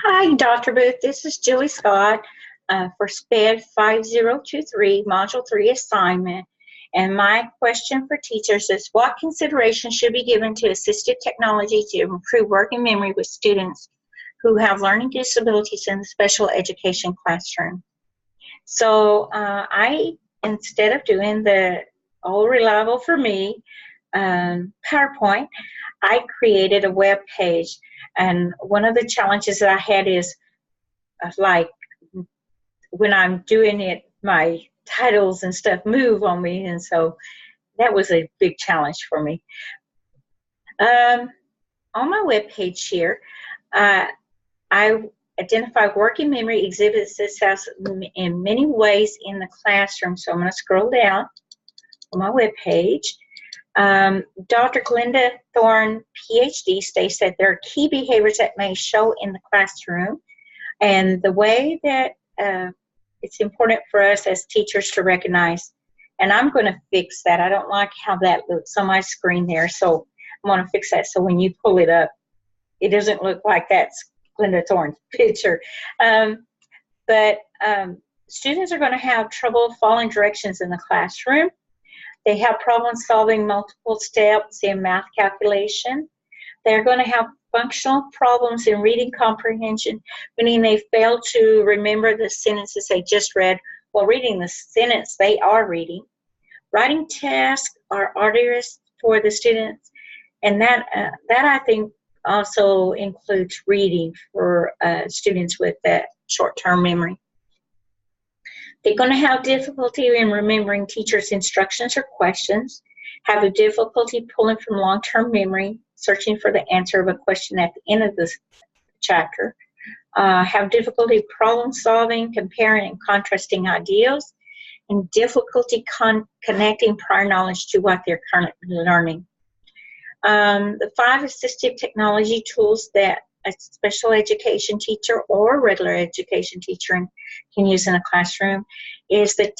Hi, Dr. Booth. This is Julie Scott for SPED 5023, Module 3 assignment. And my question for teachers is, what consideration should be given to assistive technology to improve working memory with students who have learning disabilities in the special education classroom? So instead of doing the all reliable for me PowerPoint, I created a web page. And one of the challenges that I had is like when I'm doing it, my titles and stuff move on me, and so that was a big challenge for me. On my web page here, I identify working memory exhibits itself in many ways in the classroom. So I'm going to scroll down on my web page. Dr. Glenda Thorne, PhD, states that there are key behaviors that may show in the classroom, and the way that it's important for us as teachers to recognize, and I'm going to fix that. I don't like how that looks on my screen there, so I'm going to fix that so when you pull it up, it doesn't look like that's Glenda Thorne's picture. But students are going to have trouble following directions in the classroom. They have problems solving multiple steps in math calculation. They're going to have functional problems in reading comprehension, meaning they fail to remember the sentences they just read while reading the sentence they are reading. Writing tasks are arduous for the students, and that I think also includes reading for students with that short-term memory. They're going to have difficulty in remembering teachers' instructions or questions, have a difficulty pulling from long-term memory, searching for the answer of a question at the end of this chapter, have difficulty problem solving, comparing and contrasting ideas, and difficulty connecting prior knowledge to what they're currently learning. The 5 assistive technology tools that a special education teacher or regular education teacher can use in a classroom is the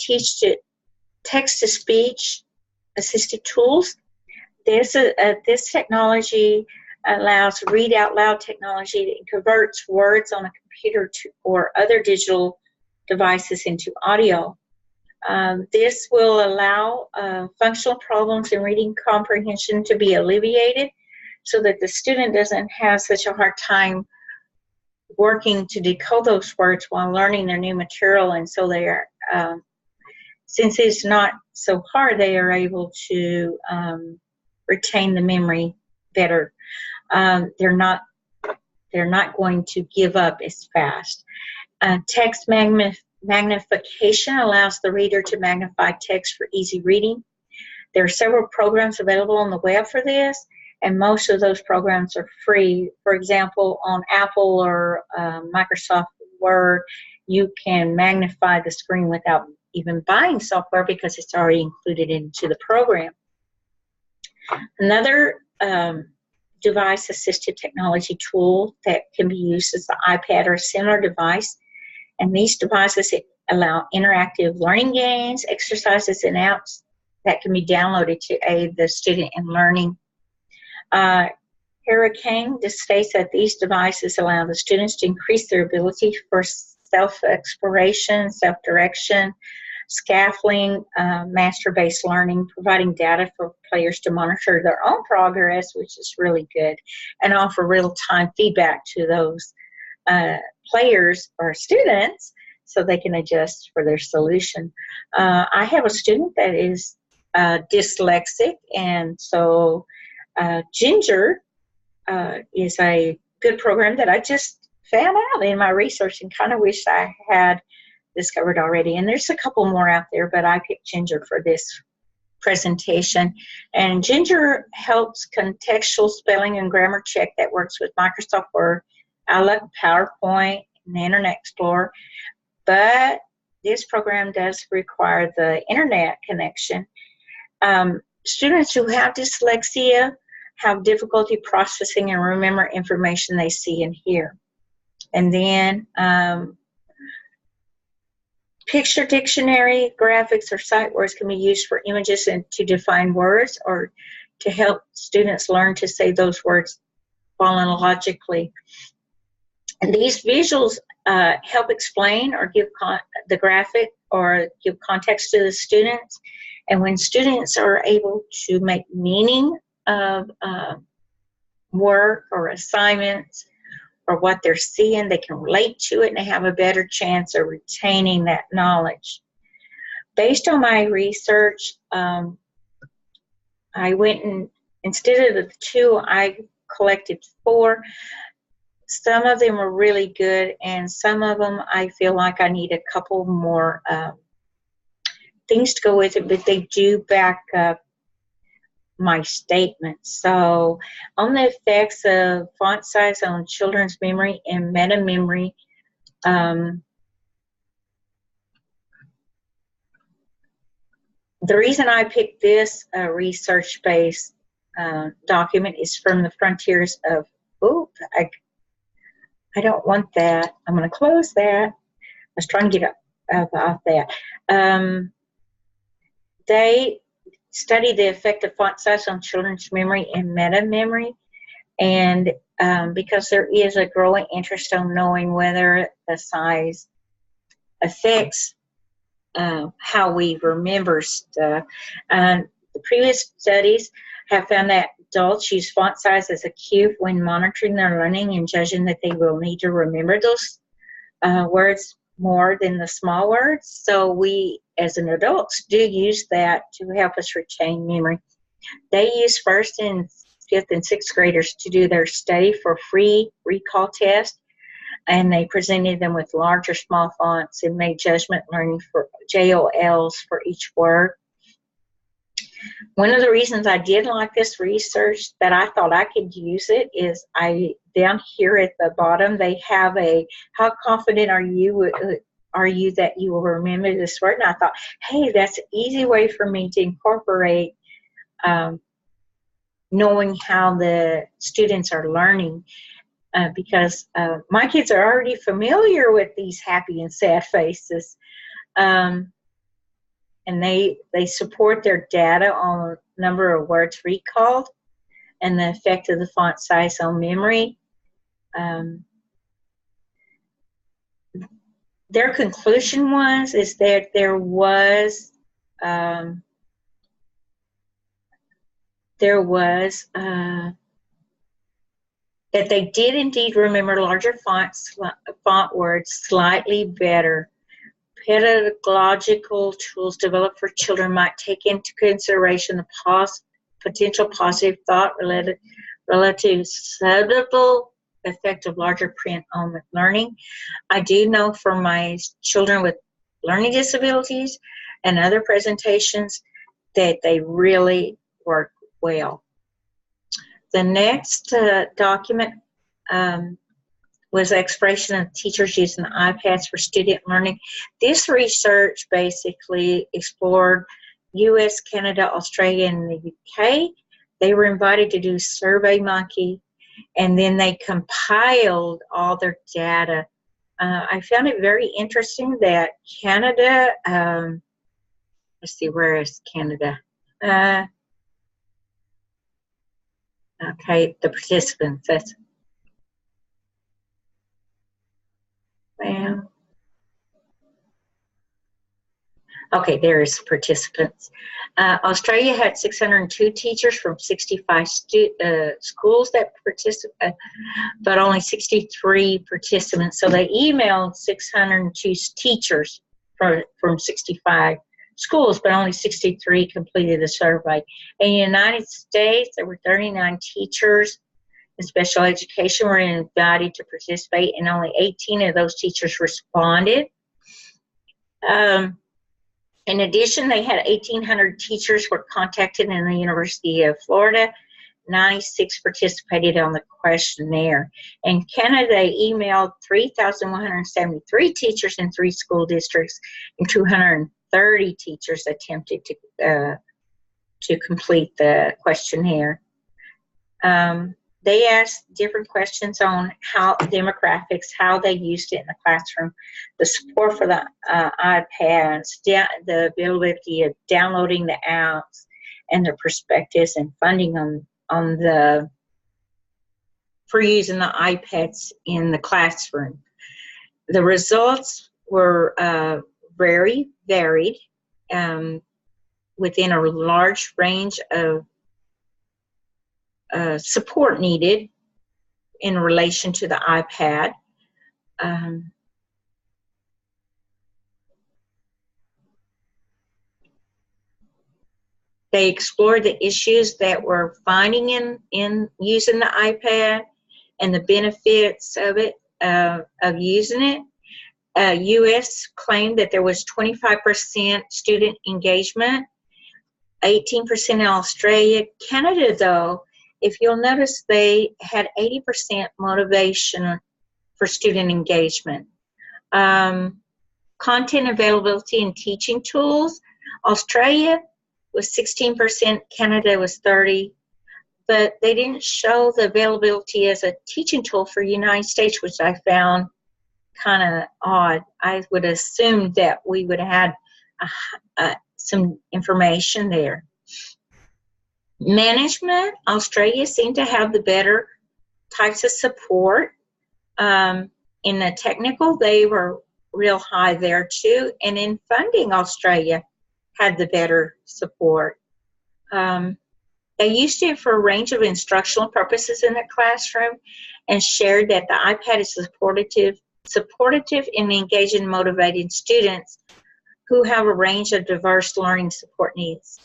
text-to-speech assistive tools. This technology allows read out loud technology that converts words on a computer or other digital devices into audio. This will allow functional problems in reading comprehension to be alleviated so that the student doesn't have such a hard time working to decode those words while learning their new material. And so they are, since it's not so hard, they are able to retain the memory better. They're not going to give up as fast. Text magnification allows the reader to magnify text for easy reading. There are several programs available on the web for this, and most of those programs are free. For example, on Apple or Microsoft Word, you can magnify the screen without even buying software because it's already included into the program. Another device assistive technology tool that can be used is the iPad or a similar device. And these devices allow interactive learning games, exercises, and apps that can be downloaded to aid the student in learning. Hurricane states that these devices allow the students to increase their ability for self-exploration, self-direction, scaffolding, master-based learning, providing data for players to monitor their own progress, which is really good, and offer real-time feedback to those players or students so they can adjust for their solution. I have a student that is dyslexic, and so Ginger is a good program that I just found out in my research and kind of wish I had discovered already. And there's a couple more out there, but I picked Ginger for this presentation. And Ginger helps contextual spelling and grammar check that works with Microsoft Word, Outlook, PowerPoint, and the Internet Explorer. But this program does require the internet connection. Students who have dyslexia have difficulty processing and remember information they see and hear. And then picture dictionary, graphics, or sight words can be used for images and to define words or to help students learn to say those words phonologically. And these visuals help explain or give the graphic or give context to the students. And when students are able to make meaning of work or assignments or what they're seeing, they can relate to it and they have a better chance of retaining that knowledge. Based on my research, I went and instead of the 2, I collected 4. Some of them are really good, and some of them I feel like I need a couple more things to go with it, but they do back up my statement. So on the effects of font size on children's memory and meta memory, the reason I picked this research-based document is from the Frontiers of, I don't want that. I'm going to close that. I was trying to get off that. They study the effect of font size on children's memory and meta memory, and because there is a growing interest on knowing whether the size affects how we remember stuff. The previous studies have found that adults use font size as a cue when monitoring their learning and judging that they will need to remember those words more than the small words. So we, as an adults, do use that to help us retain memory. They use 1st and 5th and 6th graders to do their study for free recall test, and they presented them with large or small fonts and made judgment learning for JOLs for each word. One of the reasons I did like this research that I thought I could use it is down here at the bottom they have a how confident are you that you will remember this word, and I thought, hey, that's an easy way for me to incorporate knowing how the students are learning, because my kids are already familiar with these happy and sad faces. And they support their data on number of words recalled and the effect of the font size on memory. Their conclusion is that there was that they did indeed remember larger font words slightly better. Pedagogical tools developed for children might take into consideration the potential positive thought relative subtle effect of larger print on learning. I do know from my children with learning disabilities and other presentations that they really work well. The next document was exploration of teachers using iPads for student learning. This research basically explored US, Canada, Australia, and the UK. They were invited to do SurveyMonkey, and then they compiled all their data. I found it very interesting that Canada, let's see, where is Canada? Okay, the participants, that's, well, okay, there's participants. Australia had 602 teachers from 65 schools that participated, but only 63 participants. So they emailed 602 teachers from 65 schools, but only 63 completed the survey. In the United States, there were 39 teachers in special education were invited to participate, and only 18 of those teachers responded. In addition, they had 1,800 teachers were contacted in the University of Florida. 96 participated on the questionnaire. In Canada, they emailed 3,173 teachers in 3 school districts, and 230 teachers attempted to complete the questionnaire. They asked different questions on how demographics, how they used it in the classroom, the support for the iPads, the ability of downloading the apps, and their perspectives and funding on the for using the iPads in the classroom. The results were very varied within a large range of support needed in relation to the iPad. They explored the issues that we're finding in using the iPad and the benefits of it, of using it. U.S. claimed that there was 25% student engagement, 18% in Australia. Canada, though, if you'll notice, they had 80% motivation for student engagement. Content availability and teaching tools. Australia was 16%, Canada was 30%, but they didn't show the availability as a teaching tool for the United States, which I found kind of odd. I would assume that we would have had some information there. Management, Australia seemed to have the better types of support. In the technical, they were real high there too. And in funding, Australia had the better support. They used it for a range of instructional purposes in the classroom and shared that the iPad is supportive in engaging and motivating students who have a range of diverse learning support needs.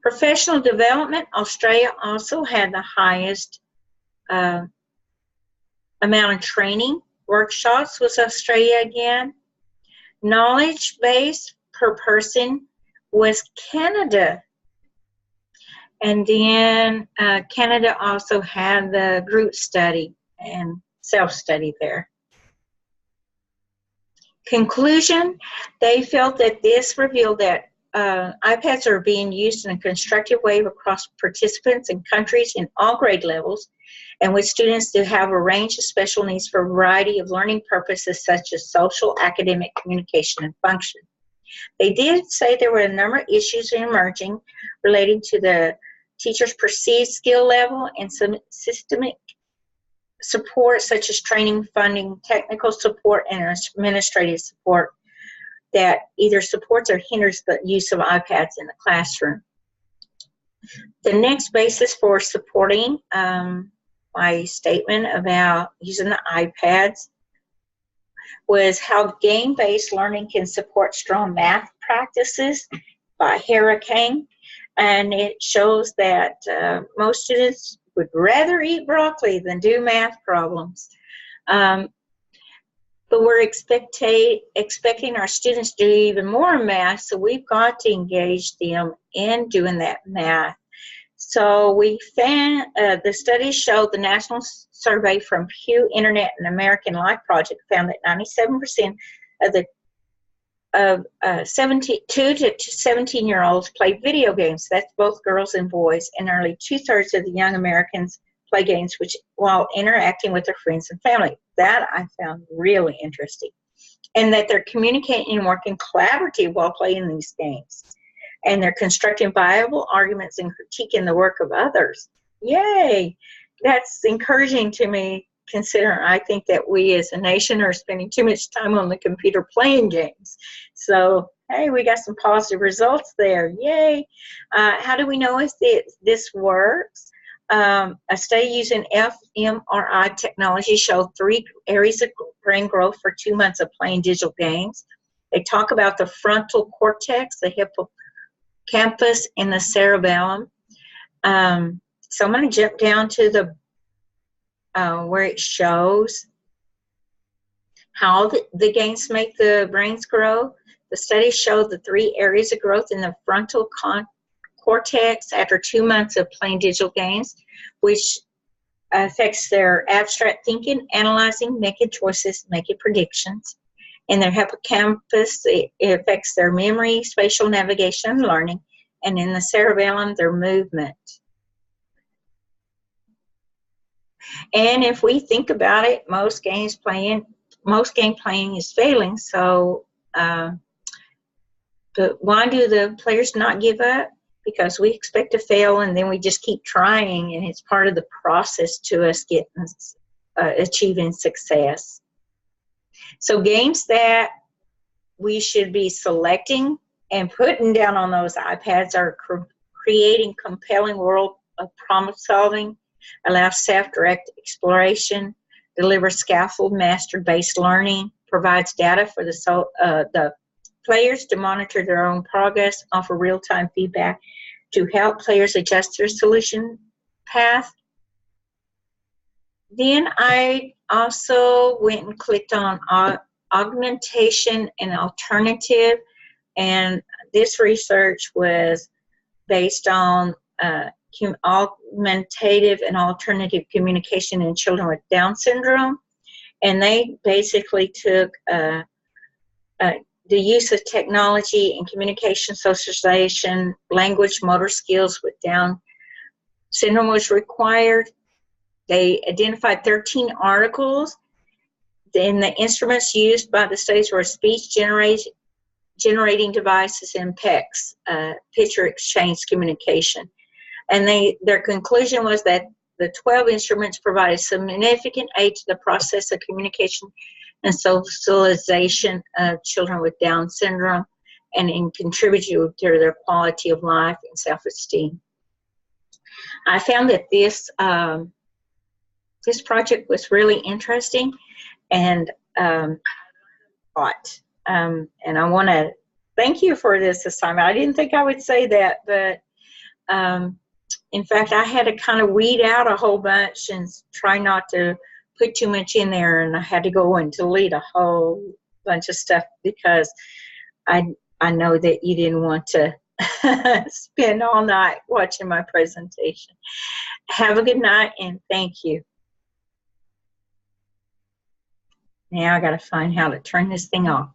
Professional development, Australia also had the highest amount of training. Workshops was Australia again. Knowledge base per person was Canada. And then Canada also had the group study and self-study there. Conclusion, they felt that this revealed that iPads are being used in a constructive way across participants and countries in all grade levels, and with students to have a range of special needs for a variety of learning purposes such as social, academic, communication, and function. They did say there were a number of issues emerging relating to the teacher's perceived skill level and some systemic support such as training, funding, technical support, and administrative support that either supports or hinders the use of iPads in the classroom. The next basis for supporting my statement about using the iPads was how game-based learning can support strong math practices by Hera Kang. And it shows that most students would rather eat broccoli than do math problems. But we're expecting our students to do even more math, so we've got to engage them in doing that math. So we found, the studies showed the national survey from Pew Internet and American Life Project found that 97% of the 2 to 17-year-olds play video games. That's both girls and boys, and nearly 2/3 of the young Americans play games while interacting with their friends and family. That I found really interesting. And that they're communicating and working collaboratively while playing these games. And they're constructing viable arguments and critiquing the work of others. Yay! That's encouraging to me, considering I think that we as a nation are spending too much time on the computer playing games. So, hey, we got some positive results there. Yay! How do we know if this works? A study using fMRI technology showed 3 areas of brain growth for 2 months of playing digital games. They talk about the frontal cortex, the hippocampus, and the cerebellum. So I'm going to jump down to the where it shows how the games make the brains grow. The study showed the 3 areas of growth in the frontal cortex after 2 months of playing digital games, which affects their abstract thinking, analyzing, making choices, making predictions. In their hippocampus, it affects their memory, spatial navigation, and learning. And in the cerebellum, their movement. And if we think about it, most game playing is failing. So, but why do the players not give up? because we expect to fail and then we just keep trying, and it's part of the process to us getting achieving success. So games that we should be selecting and putting down on those iPads are creating compelling world of problem solving, allow self-direct exploration, deliver scaffold master-based learning, provides data for the players to monitor their own progress, offer real-time feedback to help players adjust their solution path. Then I also went and clicked on augmentation and alternative, and this research was based on augmentative and alternative communication in children with Down syndrome, and they basically took the use of technology in communication, socialization, language, motor skills with Down syndrome was required. They identified 13 articles. Then the instruments used by the studies were speech generating devices and PECs, picture exchange communication. And their conclusion was that the 12 instruments provided significant aid to the process of communication and socialization of children with Down syndrome, and contributed to their quality of life and self-esteem. I found that this project was really interesting, and and I want to thank you for this assignment. I didn't think I would say that, but in fact, I had to kind of weed out a whole bunch and try not to put too much in there, and I had to go and delete a whole bunch of stuff because I know that you didn't want to spend all night watching my presentation. Have a good night, and thank you. Now I got to find how to turn this thing off.